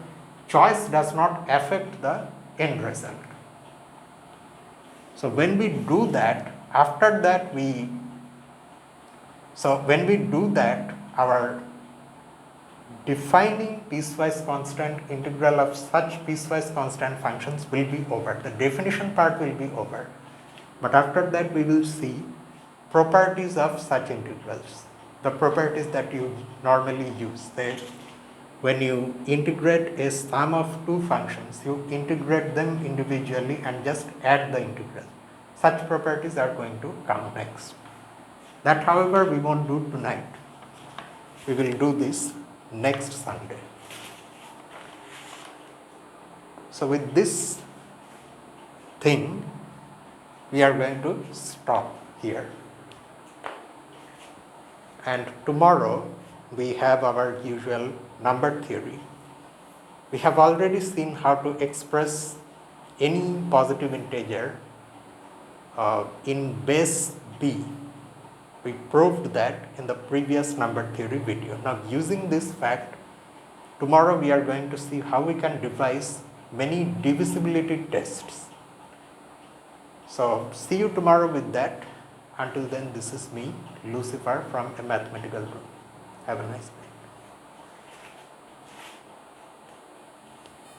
choice does not affect the end result. So when we do that, our defining piecewise constant integral of such piecewise constant functions will be over. The definition part will be over. But after that we will see properties of such integrals, the properties that you normally use. When you integrate a sum of two functions, you integrate them individually and just add the integral. Such properties are going to come next. That, however, we won't do tonight. We will do this next Sunday. So with this thing, we are going to stop here. And tomorrow we have our usual number theory. We have already seen how to express any positive integer in base b. We proved that in the previous number theory video. Now, using this fact, tomorrow we are going to see how we can devise many divisibility tests. So, see you tomorrow with that. Until then, this is me, Lucifer, from a mathematical group. Have a nice day.